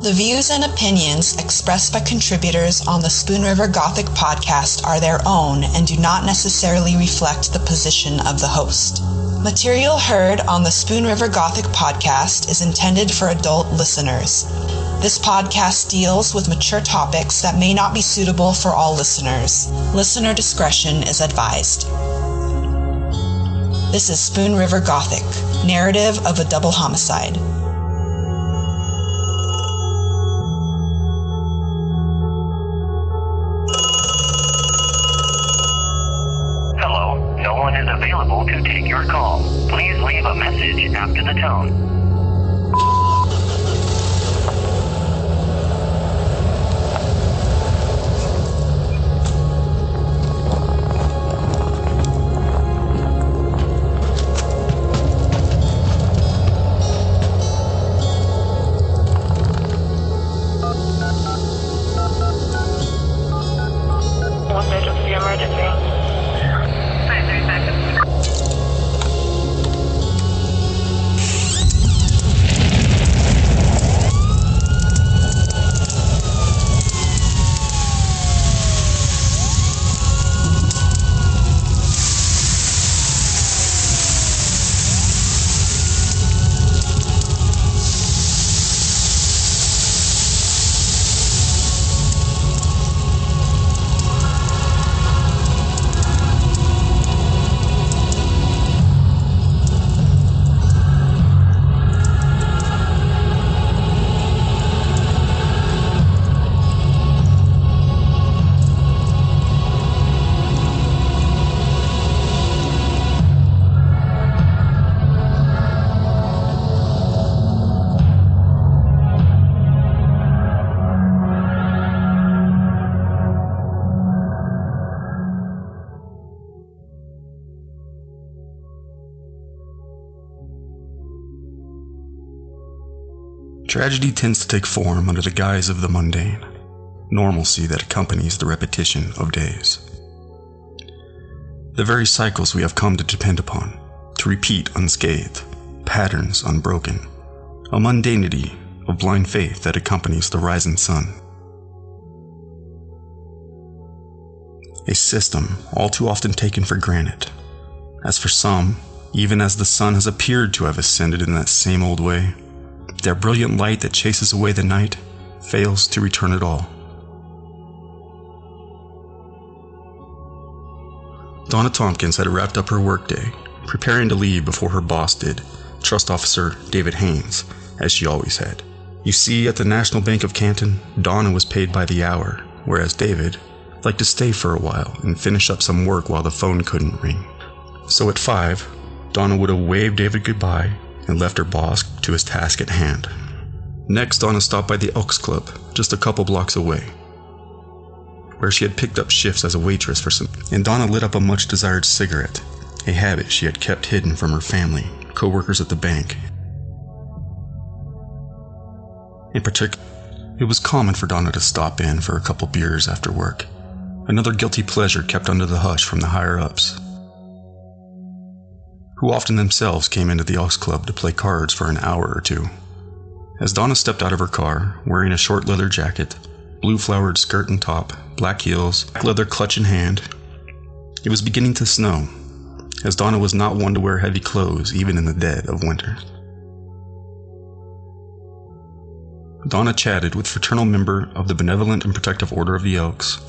The views and opinions expressed by contributors on the Spoon River Gothic podcast are their own and do not necessarily reflect the position of the host. Material heard on the Spoon River Gothic podcast is intended for adult listeners. This podcast deals with mature topics that may not be suitable for all listeners. Listener discretion is advised. This is Spoon River Gothic, narrative of a double homicide. Available to take your call. Please leave a message after the tone. Tragedy tends to take form under the guise of the mundane, normalcy that accompanies the repetition of days. The very cycles we have come to depend upon, to repeat unscathed, patterns unbroken, a mundanity of blind faith that accompanies the rising sun. A system all too often taken for granted. As for some, even as the sun has appeared to have ascended in that same old way, that brilliant light that chases away the night fails to return at all. Donna Tompkins had wrapped up her workday, preparing to leave before her boss did, Trust Officer David Haynes, as she always had. You see, at the National Bank of Canton, Donna was paid by the hour, whereas David liked to stay for a while and finish up some work while the phone couldn't ring. So at 5, Donna would have waved David goodbye and left her boss to his task at hand. Next, Donna stopped by the Elks Club, just a couple blocks away, where she had picked up shifts as a waitress for some, and Donna lit up a much-desired cigarette, a habit she had kept hidden from her family, co-workers at the bank. In particular, it was common for Donna to stop in for a couple beers after work, another guilty pleasure kept under the hush from the higher-ups, who often themselves came into the Elks Club to play cards for an hour or two. As Donna stepped out of her car, wearing a short leather jacket, blue flowered skirt and top, black heels, black leather clutch in hand, it was beginning to snow, as Donna was not one to wear heavy clothes even in the dead of winter. Donna chatted with fraternal member of the Benevolent and Protective Order of the Elks,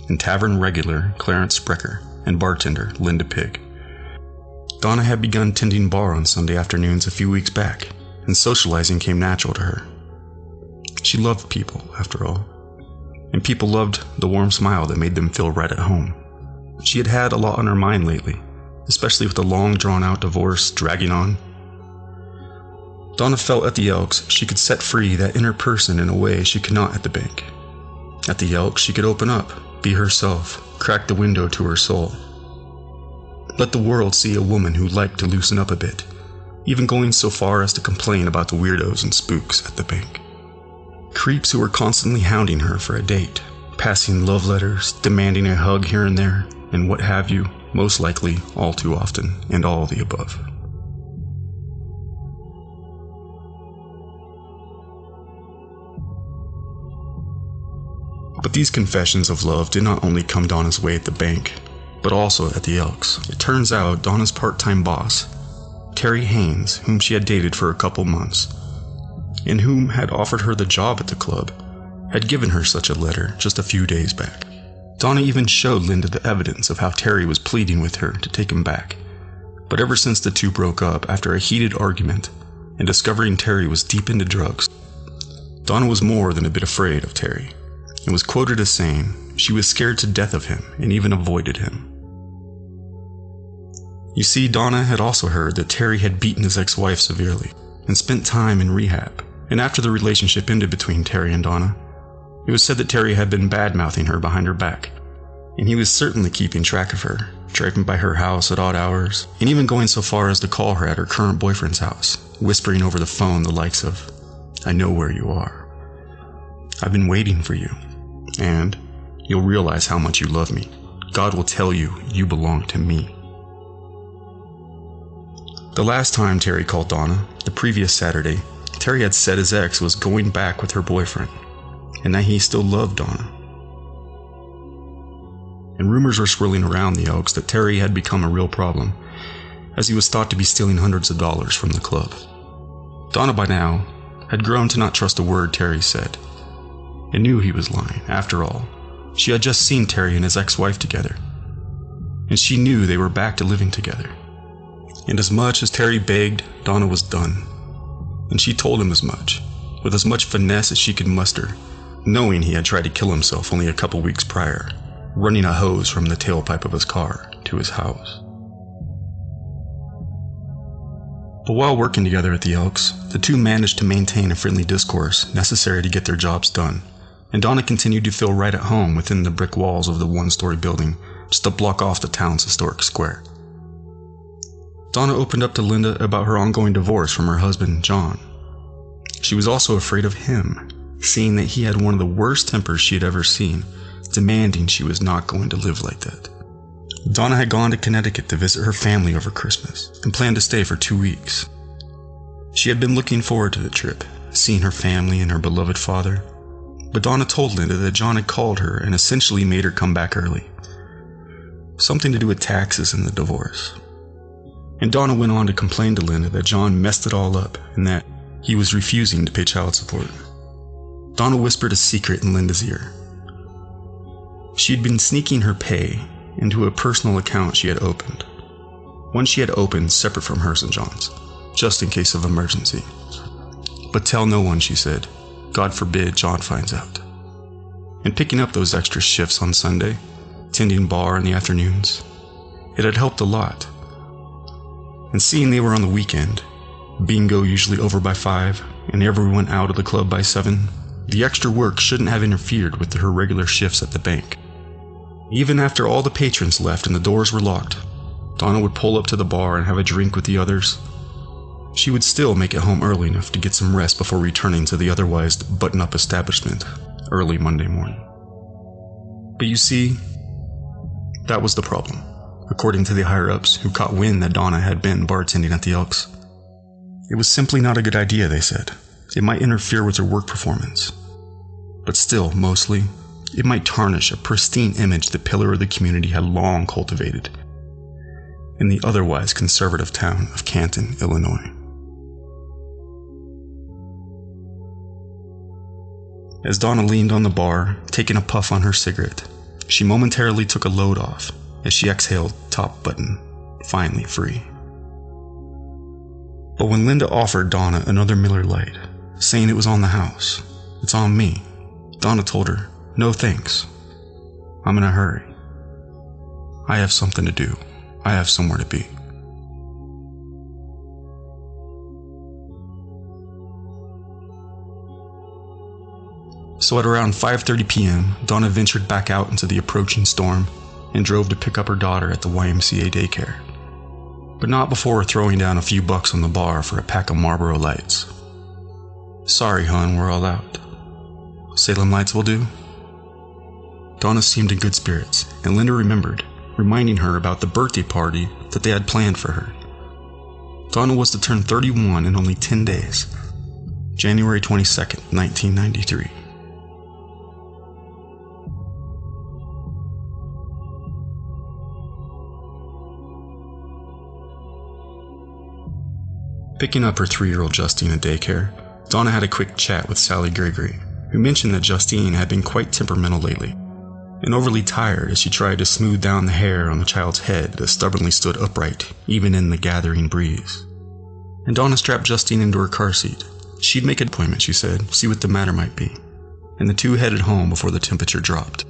and tavern regular Clarence Sprecher, and bartender Linda Pigg. Donna had begun tending bar on Sunday afternoons a few weeks back, and socializing came natural to her. She loved people, after all, and people loved the warm smile that made them feel right at home. She had had a lot on her mind lately, especially with the long drawn-out divorce dragging on. Donna felt at the Elks she could set free that inner person in a way she could not at the bank. At the Elks she could open up, be herself, crack the window to her soul. Let the world see a woman who liked to loosen up a bit, even going so far as to complain about the weirdos and spooks at the bank. Creeps who were constantly hounding her for a date, passing love letters, demanding a hug here and there, and what have you, most likely all too often, and all the above. But these confessions of love did not only come Donna's way at the bank, but also at the Elks. It turns out Donna's part-time boss, Terry Haynes, whom she had dated for a couple months, and whom had offered her the job at the club, had given her such a letter just a few days back. Donna even showed Linda the evidence of how Terry was pleading with her to take him back. But ever since the two broke up after a heated argument and discovering Terry was deep into drugs, Donna was more than a bit afraid of Terry, and was quoted as saying she was scared to death of him and even avoided him. You see, Donna had also heard that Terry had beaten his ex-wife severely and spent time in rehab, and after the relationship ended between Terry and Donna, it was said that Terry had been bad-mouthing her behind her back, and he was certainly keeping track of her, driving by her house at odd hours, and even going so far as to call her at her current boyfriend's house, whispering over the phone the likes of, "I know where you are. I've been waiting for you, and you'll realize how much you love me. God will tell you you belong to me." The last time Terry called Donna, the previous Saturday, Terry had said his ex was going back with her boyfriend, and that he still loved Donna. And rumors were swirling around the Elks that Terry had become a real problem, as he was thought to be stealing hundreds of dollars from the club. Donna by now had grown to not trust a word Terry said, and knew he was lying. After all, she had just seen Terry and his ex-wife together, and she knew they were back to living together. And as much as Terry begged, Donna was done, and she told him as much, with as much finesse as she could muster, knowing he had tried to kill himself only a couple weeks prior, running a hose from the tailpipe of his car to his house. But while working together at the Elks, the two managed to maintain a friendly discourse necessary to get their jobs done, and Donna continued to feel right at home within the brick walls of the one-story building just a block off the town's historic square. Donna opened up to Linda about her ongoing divorce from her husband, John. She was also afraid of him, seeing that he had one of the worst tempers she had ever seen, demanding she was not going to live like that. Donna had gone to Connecticut to visit her family over Christmas and planned to stay for 2 weeks. She had been looking forward to the trip, seeing her family and her beloved father, but Donna told Linda that John had called her and essentially made her come back early. Something to do with taxes and the divorce. And Donna went on to complain to Linda that John messed it all up and that he was refusing to pay child support. Donna whispered a secret in Linda's ear. She had been sneaking her pay into a personal account she had opened. One she had opened separate from hers and John's, just in case of emergency. But tell no one, she said. God forbid John finds out. And picking up those extra shifts on Sunday, tending bar in the afternoons, it had helped a lot. And seeing they were on the weekend, bingo usually over by 5, and everyone out of the club by 7, the extra work shouldn't have interfered with her regular shifts at the bank. Even after all the patrons left and the doors were locked, Donna would pull up to the bar and have a drink with the others. She would still make it home early enough to get some rest before returning to the otherwise button-up establishment early Monday morning. But you see, that was the problem, according to the higher-ups who caught wind that Donna had been bartending at the Elks. It was simply not a good idea, they said. It might interfere with her work performance. But still, mostly, it might tarnish a pristine image the pillar of the community had long cultivated in the otherwise conservative town of Canton, Illinois. As Donna leaned on the bar, taking a puff on her cigarette, she momentarily took a load off as she exhaled top button, finally free. But when Linda offered Donna another Miller Lite, saying it was on the house, "It's on me," Donna told her, "No thanks. I'm in a hurry. I have something to do. I have somewhere to be." So at around 5:30 p.m., Donna ventured back out into the approaching storm and drove to pick up her daughter at the YMCA daycare. But not before throwing down a few bucks on the bar for a pack of Marlboro Lights. "Sorry, hon, we're all out. Salem Lights will do?" Donna seemed in good spirits, and Linda remembered, reminding her about the birthday party that they had planned for her. Donna was to turn 31 in only 10 days, January 22nd, 1993. Picking up her 3-year-old Justine at daycare, Donna had a quick chat with Sally Gregory, who mentioned that Justine had been quite temperamental lately, and overly tired as she tried to smooth down the hair on the child's head that stubbornly stood upright, even in the gathering breeze. And Donna strapped Justine into her car seat. She'd make an appointment, she said, see what the matter might be, and the two headed home before the temperature dropped.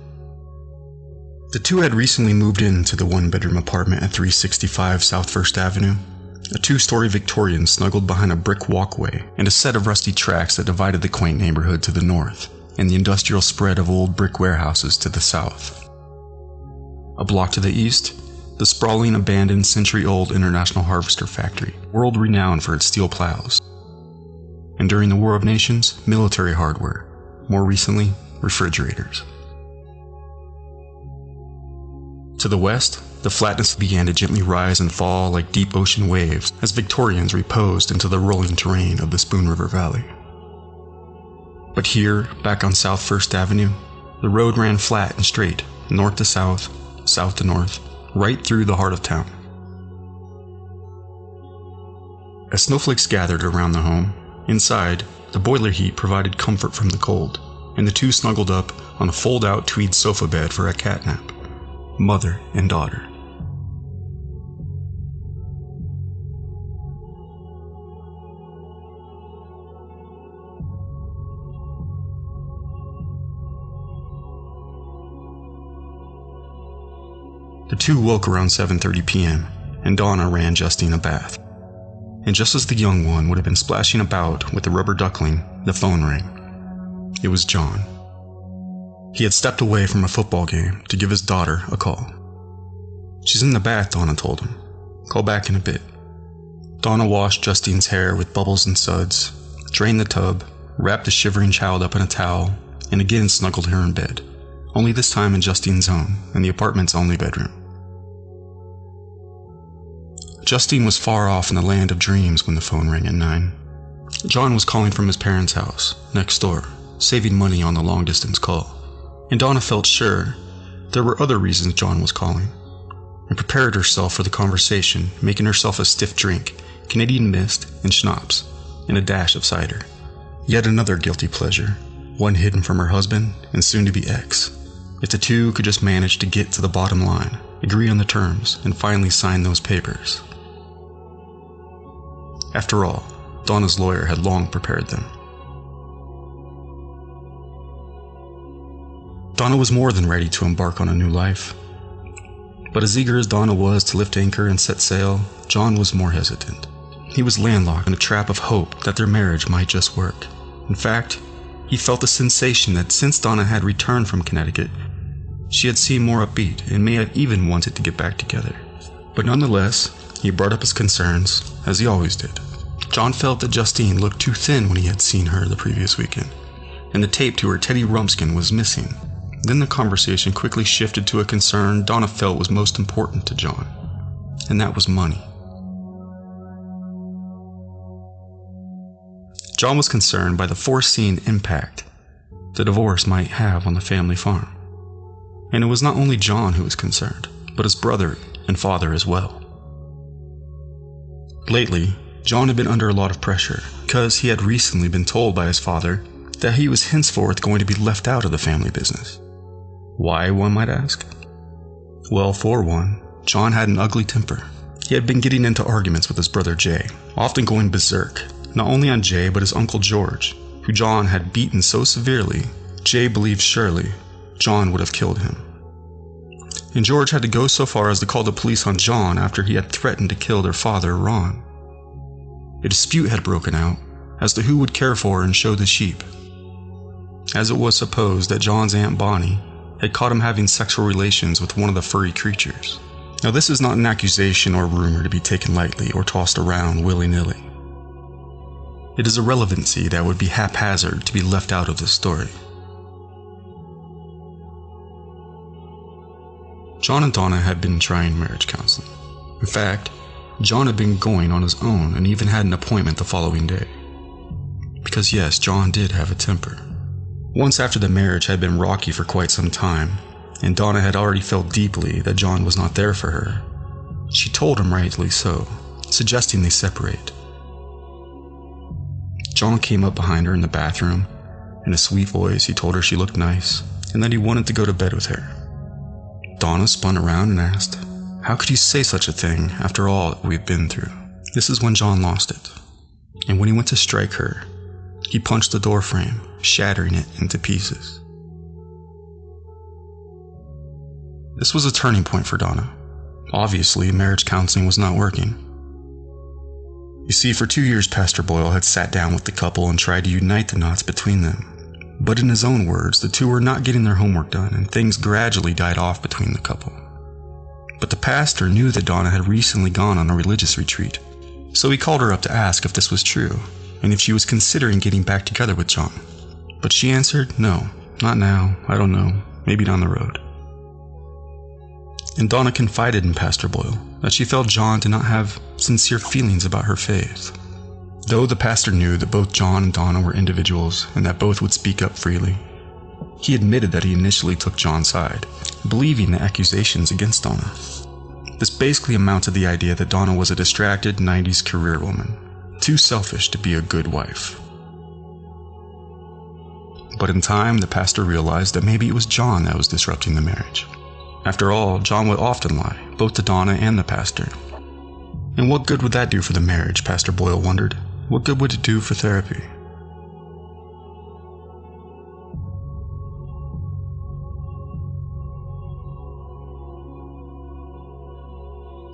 The two had recently moved into the 1-bedroom apartment at 365 South 1st Avenue, a 2-story Victorian snuggled behind a brick walkway and a set of rusty tracks that divided the quaint neighborhood to the north and the industrial spread of old brick warehouses to the south. A block to the east, the sprawling abandoned century-old International Harvester factory, world-renowned for its steel plows. And during the War of Nations, military hardware, more recently, refrigerators. To the west, the flatness began to gently rise and fall like deep ocean waves as Victorians reposed into the rolling terrain of the Spoon River Valley. But here, back on South 1st Avenue, the road ran flat and straight, north to south, south to north, right through the heart of town. As snowflakes gathered around the home, inside, the boiler heat provided comfort from the cold, and the two snuggled up on a fold-out tweed sofa bed for a cat nap, mother and daughter. The two woke around 7:30 p.m., and Donna ran Justine a bath. And just as the young one would have been splashing about with the rubber duckling, the phone rang. It was John. He had stepped away from a football game to give his daughter a call. She's in the bath, Donna told him. Call back in a bit. Donna washed Justine's hair with bubbles and suds, drained the tub, wrapped the shivering child up in a towel, and again snuggled her in bed, only this time in Justine's own, in the apartment's only bedroom. Justine was far off in the land of dreams when the phone rang at 9. John was calling from his parents' house, next door, saving money on the long-distance call. And Donna felt sure there were other reasons John was calling, and prepared herself for the conversation, making herself a stiff drink, Canadian mist and schnapps, and a dash of cider. Yet another guilty pleasure, one hidden from her husband and soon-to-be ex. If the two could just manage to get to the bottom line, agree on the terms, and finally sign those papers. After all, Donna's lawyer had long prepared them. Donna was more than ready to embark on a new life. But as eager as Donna was to lift anchor and set sail, John was more hesitant. He was landlocked in a trap of hope that their marriage might just work. In fact, he felt a sensation that since Donna had returned from Connecticut, she had seemed more upbeat and may have even wanted to get back together. But nonetheless, he brought up his concerns, as he always did. John felt that Justine looked too thin when he had seen her the previous weekend, and the tape to her Teddy Rumpskin was missing. Then the conversation quickly shifted to a concern Donna felt was most important to John, and that was money. John was concerned by the foreseen impact the divorce might have on the family farm. And it was not only John who was concerned, but his brother and father as well. Lately, John had been under a lot of pressure because he had recently been told by his father that he was henceforth going to be left out of the family business. Why, one might ask? Well, for one, John had an ugly temper. He had been getting into arguments with his brother Jay, often going berserk, not only on Jay but his uncle George, who John had beaten so severely, Jay believed surely John would have killed him. And George had to go so far as to call the police on John after he had threatened to kill their father, Ron. A dispute had broken out as to who would care for and show the sheep, as it was supposed that John's Aunt Bonnie had caught him having sexual relations with one of the furry creatures. Now, this is not an accusation or rumor to be taken lightly or tossed around willy-nilly. It is a relevancy that would be haphazard to be left out of this story. John and Donna had been trying marriage counseling. In fact, John had been going on his own and even had an appointment the following day. Because yes, John did have a temper. Once after the marriage had been rocky for quite some time, and Donna had already felt deeply that John was not there for her, she told him rightly so, suggesting they separate. John came up behind her in the bathroom. In a sweet voice, he told her she looked nice and that he wanted to go to bed with her. Donna spun around and asked, "How could you say such a thing after all that we've been through?" This is when John lost it. And when he went to strike her, he punched the door frame, shattering it into pieces. This was a turning point for Donna. Obviously, marriage counseling was not working. You see, for 2 years, Pastor Boyle had sat down with the couple and tried to unite the knots between them. But in his own words, the two were not getting their homework done, and things gradually died off between the couple. But the pastor knew that Donna had recently gone on a religious retreat, so he called her up to ask if this was true, and if she was considering getting back together with John. But she answered, "No, not now, I don't know, maybe down the road." And Donna confided in Pastor Boyle that she felt John did not have sincere feelings about her faith. Though the pastor knew that both John and Donna were individuals and that both would speak up freely, he admitted that he initially took John's side, believing the accusations against Donna. This basically amounted to the idea that Donna was a distracted 90s career woman, too selfish to be a good wife. But in time, the pastor realized that maybe it was John that was disrupting the marriage. After all, John would often lie, both to Donna and the pastor. And what good would that do for the marriage, Pastor Boyle wondered? What good would it do for therapy?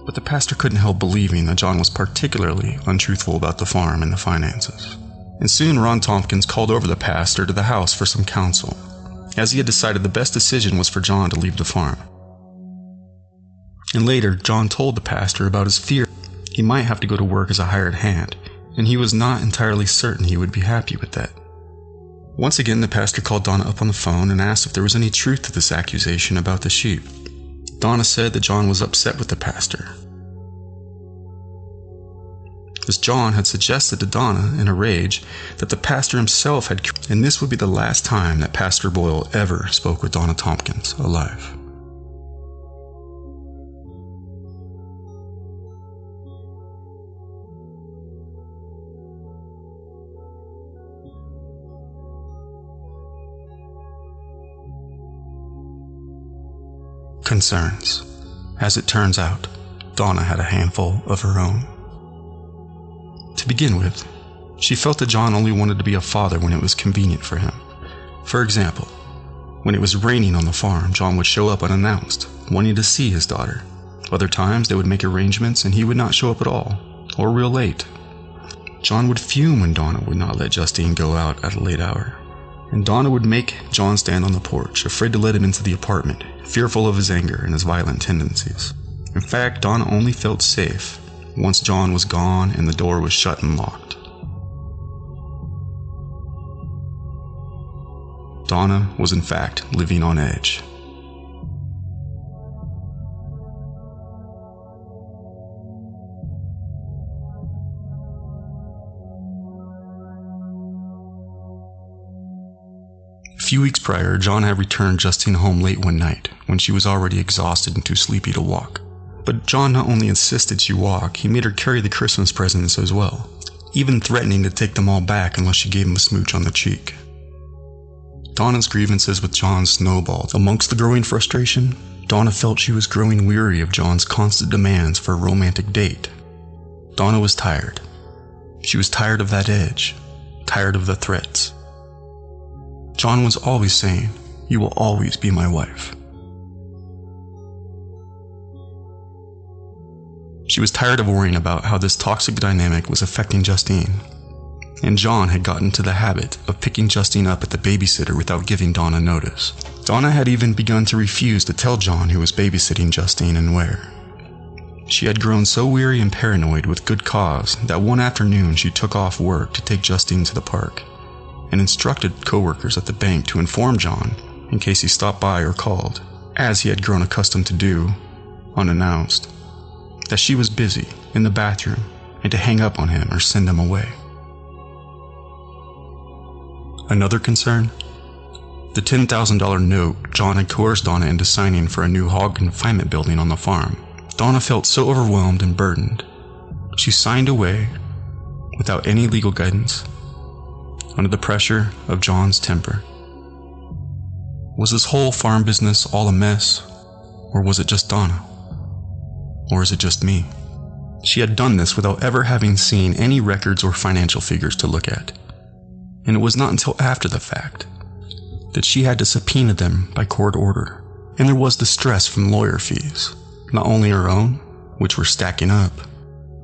But the pastor couldn't help believing that John was particularly untruthful about the farm and the finances. And soon Ron Tompkins called over the pastor to the house for some counsel, as he had decided the best decision was for John to leave the farm. And later, John told the pastor about his fear he might have to go to work as a hired hand, and he was not entirely certain he would be happy with that. Once again, the pastor called Donna up on the phone and asked if there was any truth to this accusation about the sheep. Donna said that John was upset with the pastor, as John had suggested to Donna in a rage that the pastor himself had, and this would be the last time that Pastor Boyle ever spoke with Donna Tompkins alive. Concerns. As it turns out, Donna had a handful of her own. To begin with, she felt that John only wanted to be a father when it was convenient for him. For example, when it was raining on the farm, John would show up unannounced, wanting to see his daughter. Other times, they would make arrangements and he would not show up at all, or real late. John would fume when Donna would not let Justine go out at a late hour. And Donna would make John stand on the porch, afraid to let him into the apartment, fearful of his anger and his violent tendencies. In fact, Donna only felt safe once John was gone and the door was shut and locked. Donna was in fact living on edge. A few weeks prior, John had returned Justine home late one night, when she was already exhausted and too sleepy to walk. But John not only insisted she walk, he made her carry the Christmas presents as well, even threatening to take them all back unless she gave him a smooch on the cheek. Donna's grievances with John snowballed. Amongst the growing frustration, Donna felt she was growing weary of John's constant demands for a romantic date. Donna was tired. She was tired of that edge, tired of the threats. John was always saying, "You will always be my wife." She was tired of worrying about how this toxic dynamic was affecting Justine. And John had gotten into the habit of picking Justine up at the babysitter without giving Donna notice. Donna had even begun to refuse to tell John who was babysitting Justine and where. She had grown so weary and paranoid with good cause that one afternoon she took off work to take Justine to the park, and instructed coworkers at the bank to inform John in case he stopped by or called, as he had grown accustomed to do, unannounced, that she was busy in the bathroom and to hang up on him or send him away. Another concern? The $10,000 note John had coerced Donna into signing for a new hog confinement building on the farm. Donna felt so overwhelmed and burdened. She signed away without any legal guidance, under the pressure of John's temper. Was this whole farm business all a mess? Or was it just Donna? Or is it just me? She had done this without ever having seen any records or financial figures to look at. And it was not until after the fact that she had to subpoena them by court order. And there was the stress from lawyer fees, not only her own, which were stacking up,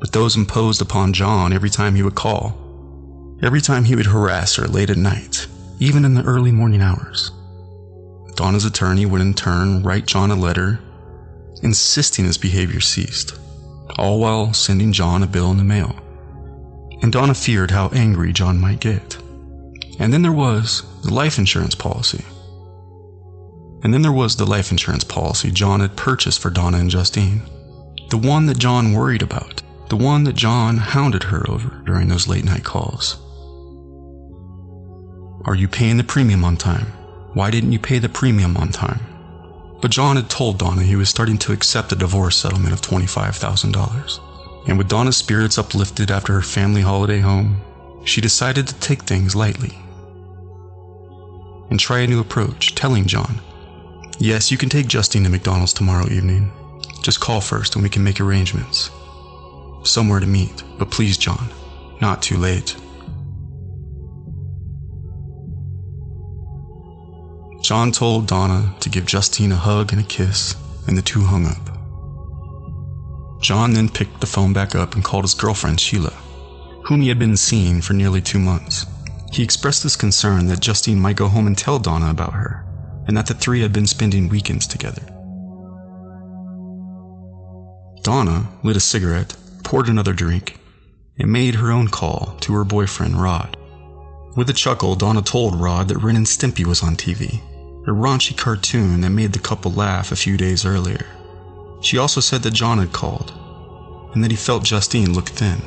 but those imposed upon John every time he would call, every time he would harass her late at night, even in the early morning hours. Donna's attorney would in turn write John a letter insisting his behavior ceased, all while sending John a bill in the mail. And Donna feared how angry John might get. And then there was the life insurance policy. John had purchased for Donna and Justine. The one that John worried about. The one that John hounded her over during those late night calls. Are you paying the premium on time? Why didn't you pay the premium on time? But John had told Donna he was starting to accept a divorce settlement of $25,000. And with Donna's spirits uplifted after her family holiday home, she decided to take things lightly and try a new approach, telling John, yes, you can take Justine to McDonald's tomorrow evening. Just call first and we can make arrangements. Somewhere to meet, but please, John, not too late. John told Donna to give Justine a hug and a kiss, and the two hung up. John then picked the phone back up and called his girlfriend, Sheila, whom he had been seeing for nearly 2 months. He expressed his concern that Justine might go home and tell Donna about her, and that the three had been spending weekends together. Donna lit a cigarette, poured another drink, and made her own call to her boyfriend, Rod. With a chuckle, Donna told Rod that Ren and Stimpy was on TV, a raunchy cartoon that made the couple laugh a few days earlier. She also said that John had called, and that he felt Justine look thin.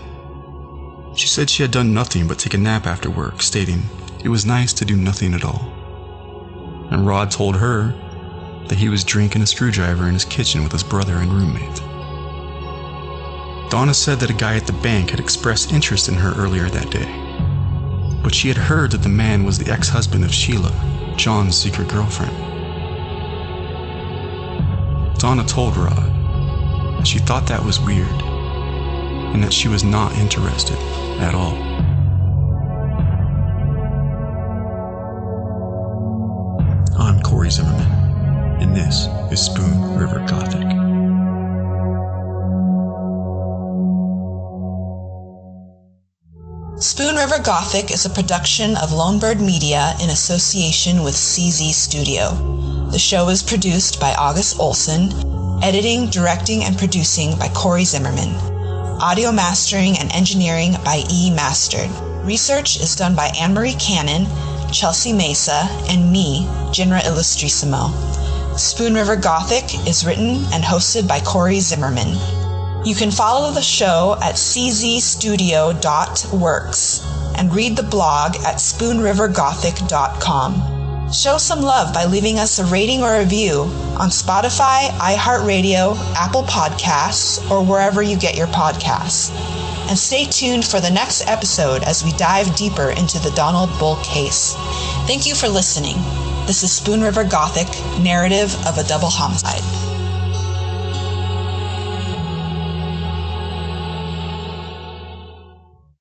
She said she had done nothing but take a nap after work, stating it was nice to do nothing at all. And Rod told her that he was drinking a screwdriver in his kitchen with his brother and roommate. Donna said that a guy at the bank had expressed interest in her earlier that day, but she had heard that the man was the ex-husband of Sheila, John's secret girlfriend. Donna told Rod that she thought that was weird, and that she was not interested at all. I'm Corey Zimmerman, and this is Spoon River Gothic. Spoon River Gothic is a production of Lonebird Media in association with CZ Studio. The show is produced by August Olson, editing, directing, and producing by Corey Zimmerman. Audio mastering and engineering by E. Mastered. Research is done by Anne-Marie Cannon, Chelsea Mesa, and me, Jinra Illustrissimo. Spoon River Gothic is written and hosted by Corey Zimmerman. You can follow the show at czstudio.works and read the blog at spoonrivergothic.com. Show some love by leaving us a rating or review on Spotify, iHeartRadio, Apple Podcasts, or wherever you get your podcasts. And stay tuned for the next episode as we dive deeper into the Donald Bull case. Thank you for listening. This is Spoon River Gothic, narrative of a double homicide.